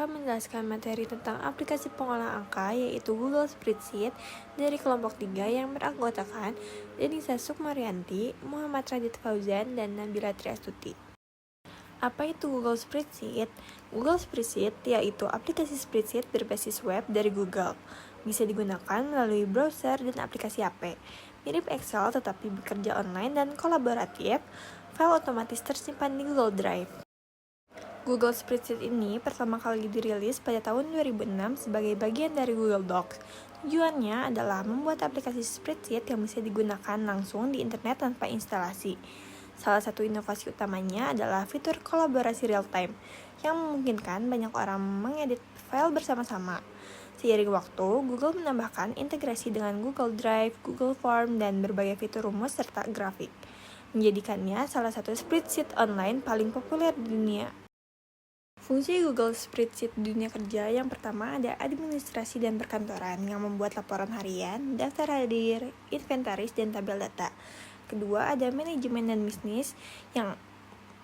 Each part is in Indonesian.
akan menjelaskan materi tentang aplikasi pengolah angka yaitu Google Spreadsheet dari kelompok 3 yang beranggotakan Denisa Sukmarianti, Muhammad Radit Fauzan, dan Nabila Triastuti. Apa itu Google Spreadsheet? Google Spreadsheet yaitu aplikasi spreadsheet berbasis web dari Google. Bisa digunakan melalui browser dan aplikasi HP. Mirip Excel tetapi bekerja online dan kolaboratif, file otomatis tersimpan di Google Drive. Google Spreadsheet ini pertama kali dirilis pada tahun 2006 sebagai bagian dari Google Docs. Tujuannya adalah membuat aplikasi spreadsheet yang bisa digunakan langsung di internet tanpa instalasi. Salah satu inovasi utamanya adalah fitur kolaborasi real-time, yang memungkinkan banyak orang mengedit file bersama-sama. Seiring waktu, Google menambahkan integrasi dengan Google Drive, Google Form, dan berbagai fitur rumus serta grafik, menjadikannya salah satu spreadsheet online paling populer di dunia. Fungsi Google Spreadsheet di dunia kerja yang pertama ada administrasi dan perkantoran yang membuat laporan harian, daftar hadir, inventaris, dan tabel data. Kedua ada manajemen dan bisnis yang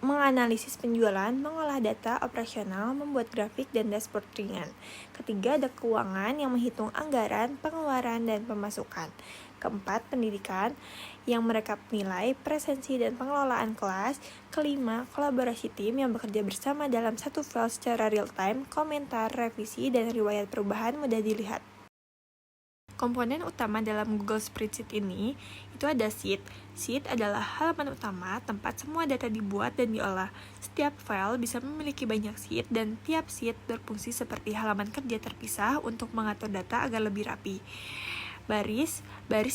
menganalisis penjualan, mengolah data operasional, membuat grafik dan dashboard ringan. Ketiga ada keuangan yang menghitung anggaran, pengeluaran, dan pemasukan. Keempat, pendidikan yang merekap nilai, presensi, dan pengelolaan kelas. Kelima, kolaborasi tim yang bekerja bersama dalam satu file secara real-time, komentar, revisi, dan riwayat perubahan mudah dilihat. Komponen utama dalam Google Spreadsheet ini itu ada sheet. Sheet adalah halaman utama tempat semua data dibuat dan diolah. Setiap file bisa memiliki banyak sheet dan tiap sheet berfungsi seperti halaman kerja terpisah untuk mengatur data agar lebih rapi. Baris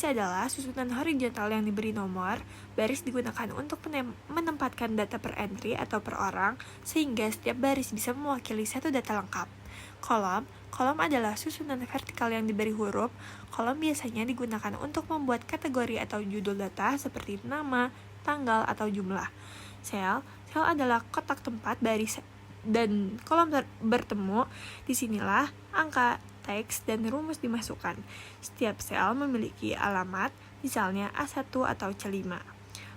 adalah susunan horizontal yang diberi nomor. Baris digunakan untuk menempatkan data per entry atau per orang, sehingga setiap baris bisa mewakili satu data lengkap. Kolom adalah susunan vertikal yang diberi huruf. Kolom biasanya digunakan untuk membuat kategori atau judul data seperti nama, tanggal, atau jumlah. Sel adalah kotak tempat baris dan kolom bertemu. Disinilah angka, teks, dan rumus dimasukkan. Setiap sel memiliki alamat, misalnya A1 atau C5.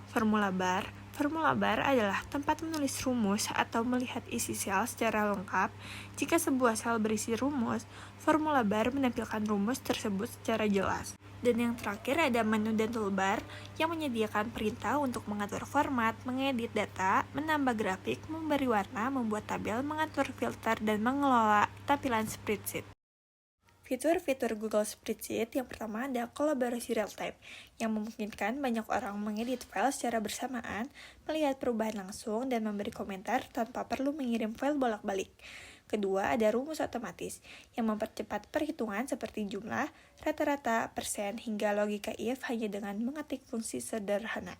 Formula bar adalah tempat menulis rumus atau melihat isi sel secara lengkap. Jika sebuah sel berisi rumus, formula bar menampilkan rumus tersebut secara jelas. Dan yang terakhir ada menu dan toolbar yang menyediakan perintah untuk mengatur format, mengedit data, menambah grafik, memberi warna, membuat tabel, mengatur filter, dan mengelola tampilan spreadsheet. Fitur-fitur Google Spreadsheet yang pertama ada kolaborasi real-time, yang memungkinkan banyak orang mengedit file secara bersamaan, melihat perubahan langsung, dan memberi komentar tanpa perlu mengirim file bolak-balik. Kedua, ada rumus otomatis, yang mempercepat perhitungan seperti jumlah, rata-rata, persen, hingga logika if hanya dengan mengetik fungsi sederhana.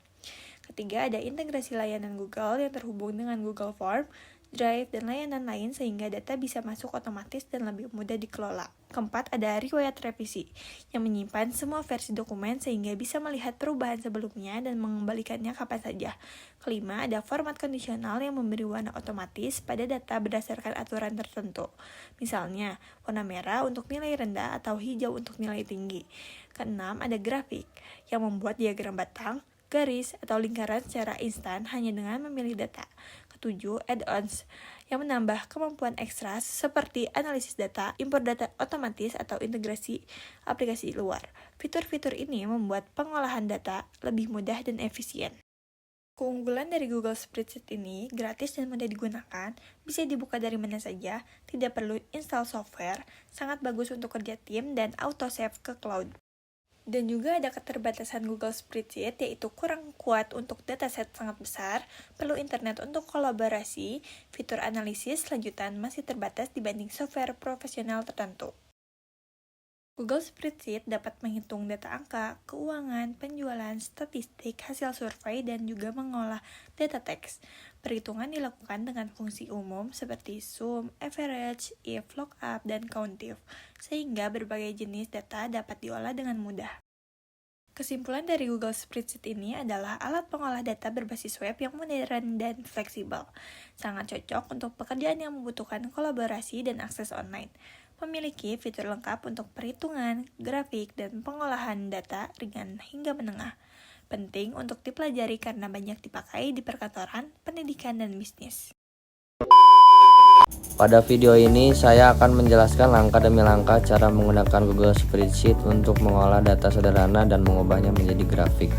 Ketiga, ada integrasi layanan Google yang terhubung dengan Google Form, Drive, dan layanan lain sehingga data bisa masuk otomatis dan lebih mudah dikelola. Keempat, ada riwayat revisi yang menyimpan semua versi dokumen sehingga bisa melihat perubahan sebelumnya dan mengembalikannya kapan saja. Kelima, ada format kondisional yang memberi warna otomatis pada data berdasarkan aturan tertentu. Misalnya, warna merah untuk nilai rendah atau hijau untuk nilai tinggi. Keenam, ada grafik yang membuat diagram batang, garis, atau lingkaran secara instan hanya dengan memilih data. Ketujuh, add-ons yang menambah kemampuan ekstra seperti analisis data, impor data otomatis, atau integrasi aplikasi luar. Fitur-fitur ini membuat pengolahan data lebih mudah dan efisien. Keunggulan dari Google Spreadsheet ini gratis dan mudah digunakan, bisa dibuka dari mana saja, tidak perlu install software, sangat bagus untuk kerja tim, dan auto-save ke cloud. Dan juga ada keterbatasan Google Spreadsheet, yaitu kurang kuat untuk dataset sangat besar, perlu internet untuk kolaborasi, fitur analisis lanjutan masih terbatas dibanding software profesional tertentu. Google Spreadsheet dapat menghitung data angka, keuangan, penjualan, statistik, hasil survei, dan juga mengolah data teks. Perhitungan dilakukan dengan fungsi umum seperti sum, average, if, lookup, dan countif, sehingga berbagai jenis data dapat diolah dengan mudah. Kesimpulan dari Google Spreadsheet ini adalah alat pengolah data berbasis web yang modern dan fleksibel. Sangat cocok untuk pekerjaan yang membutuhkan kolaborasi dan akses online. Memiliki fitur lengkap untuk perhitungan, grafik, dan pengolahan data ringan hingga menengah. Penting untuk dipelajari karena banyak dipakai di perkantoran, pendidikan, dan bisnis. Pada video ini saya akan menjelaskan langkah demi langkah cara menggunakan Google Spreadsheet untuk mengolah data sederhana dan mengubahnya menjadi grafik.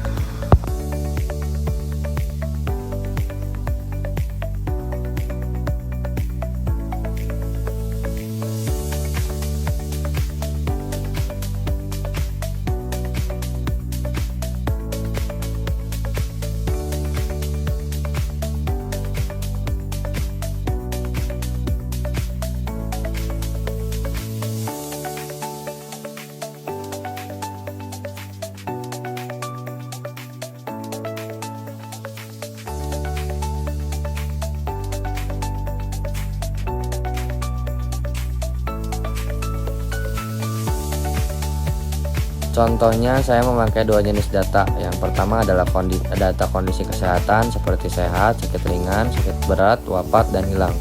Contohnya saya memakai dua jenis data. Yang pertama adalah data kondisi kesehatan seperti sehat, sakit ringan, sakit berat, wafat, dan hilang.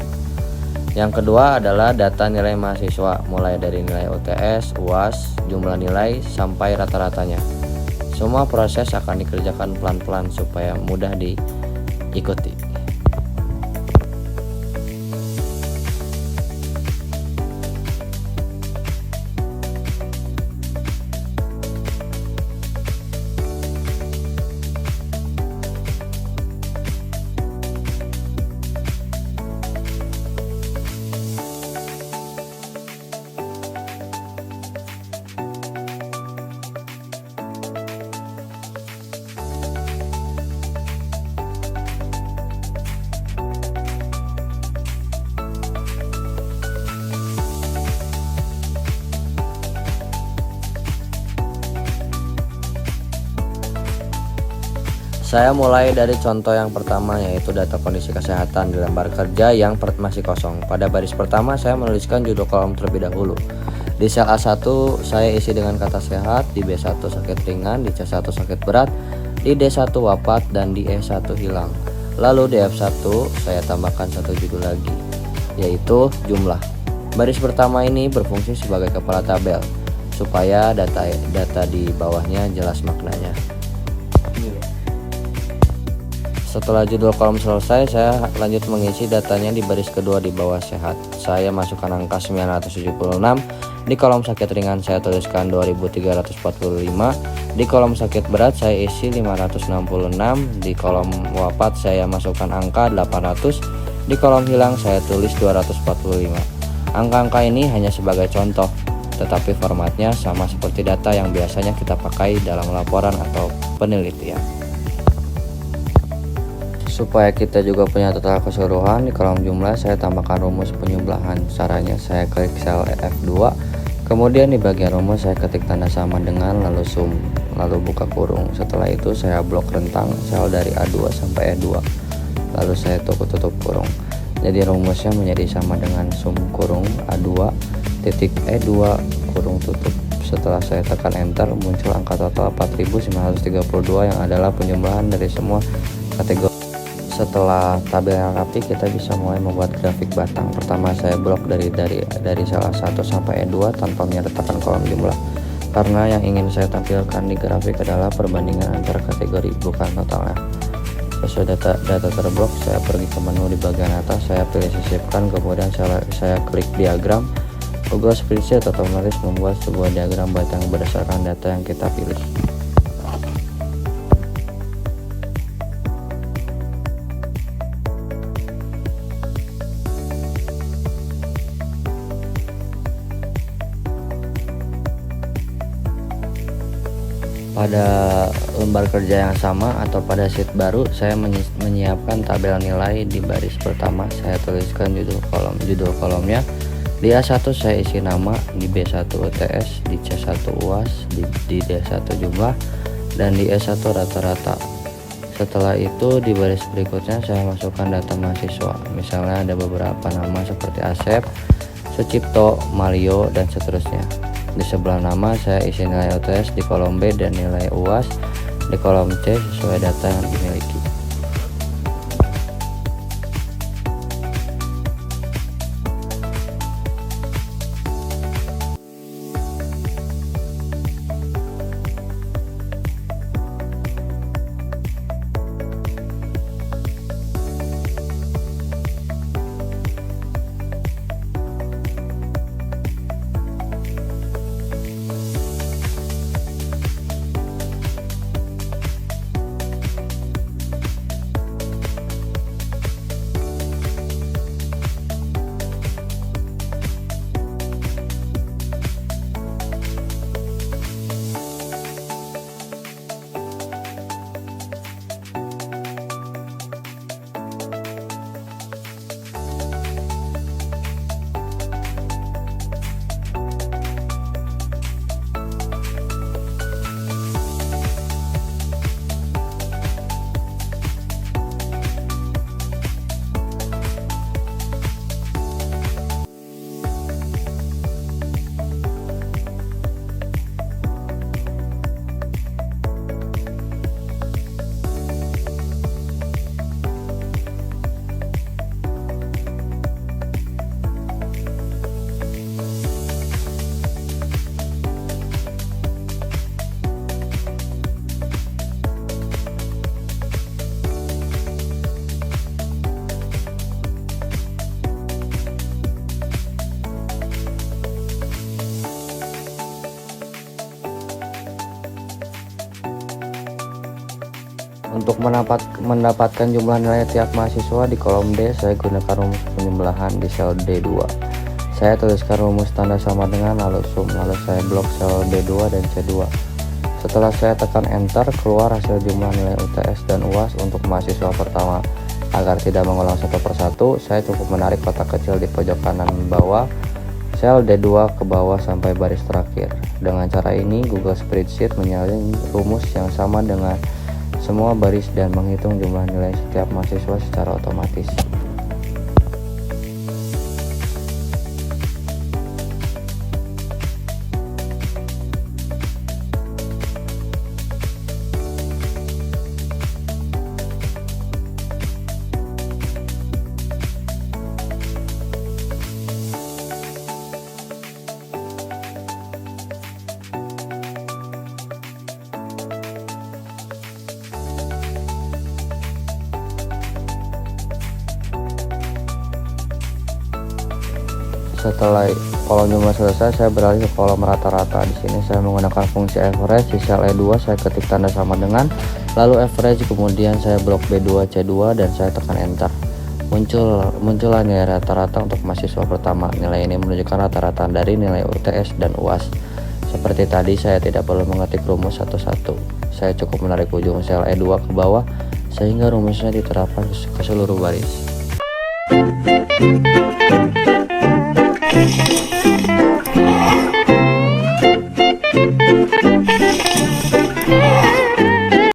Yang kedua adalah data nilai mahasiswa, mulai dari nilai UTS, UAS, jumlah nilai, sampai rata-ratanya. Semua proses akan dikerjakan pelan-pelan supaya mudah diikuti. Saya mulai dari contoh yang pertama, yaitu data kondisi kesehatan di lembar kerja yang masih kosong. Pada baris pertama saya menuliskan judul kolom terlebih dahulu. Di sel A1 saya isi dengan kata sehat, di B1 sakit ringan, di C1 sakit berat, di D1 wafat, dan di E1 hilang. Lalu di F1 saya tambahkan satu judul lagi, yaitu jumlah. Baris pertama ini berfungsi sebagai kepala tabel supaya data di bawahnya jelas maknanya. Setelah judul kolom selesai, saya lanjut mengisi datanya di baris kedua di bawah sehat. Saya masukkan angka 976. Di kolom sakit ringan saya tuliskan 2345. Di kolom sakit berat saya isi 566. Di kolom wafat saya masukkan angka 800. Di kolom hilang saya tulis 245. Angka-angka ini hanya sebagai contoh, tetapi formatnya sama seperti data yang biasanya kita pakai dalam laporan atau penelitian. Supaya kita juga punya total keseluruhan, di kolom jumlah saya tambahkan rumus penjumlahan. Caranya saya klik sel F2, kemudian di bagian rumus saya ketik tanda sama dengan, lalu sum, lalu buka kurung. Setelah itu saya blok rentang sel dari A2 sampai E2, lalu saya tutup kurung. Jadi rumusnya menjadi sama dengan sum kurung A2 titik E2 kurung tutup. Setelah saya tekan enter, muncul angka total 4932 yang adalah penjumlahan dari semua kategori. Setelah tabel yang rapi, kita bisa mulai membuat grafik batang. Pertama saya blok dari salah 1 sampai E2 tanpa menyertakan kolom jumlah, karena yang ingin saya tampilkan di grafik adalah perbandingan antara kategori, bukan totalnya. Sesuai data terblok, saya pergi ke menu di bagian atas, saya pilih sisipkan, kemudian saya klik diagram. Google Spreadsheet otomatis membuat sebuah diagram batang berdasarkan data yang kita pilih. Pada lembar kerja yang sama atau pada sheet baru, saya menyiapkan tabel nilai. Di baris pertama saya tuliskan judul kolomnya. Di A1 saya isi nama, di B1 UTS, di C1 UAS, di D1 jumlah, dan di E1 rata-rata. Setelah itu di baris berikutnya saya masukkan data mahasiswa. Misalnya ada beberapa nama seperti Asep, Sucipto, Mario, dan seterusnya. Di sebelah nama saya isi nilai UTS di kolom B dan nilai UAS di kolom C sesuai data yang dimiliki. Untuk mendapatkan jumlah nilai tiap mahasiswa di kolom D, saya gunakan rumus penjumlahan di sel D2. Saya tuliskan rumus tanda sama dengan lalu sum, lalu saya blok sel D2 dan C2. Setelah saya tekan enter, keluar hasil jumlah nilai UTS dan UAS untuk mahasiswa pertama. Agar tidak mengulang satu persatu, saya cukup menarik kotak kecil di pojok kanan bawah sel D2 ke bawah sampai baris terakhir. Dengan cara ini, Google Spreadsheet menyalin rumus yang sama dengan semua baris dan menghitung jumlah nilai setiap mahasiswa secara otomatis. Setelah kolom jumlah selesai, saya beralih ke kolom rata-rata. Di sini saya menggunakan fungsi average. Di sel E2 saya ketik tanda sama dengan, lalu average, kemudian saya blok B2 C2 dan saya tekan enter. Muncullah nilai rata-rata untuk mahasiswa pertama. Nilai ini menunjukkan rata-rata dari nilai UTS dan UAS. Seperti tadi, saya tidak perlu mengetik rumus satu-satu. Saya cukup menarik ujung sel E2 ke bawah sehingga rumusnya diterapkan ke seluruh baris.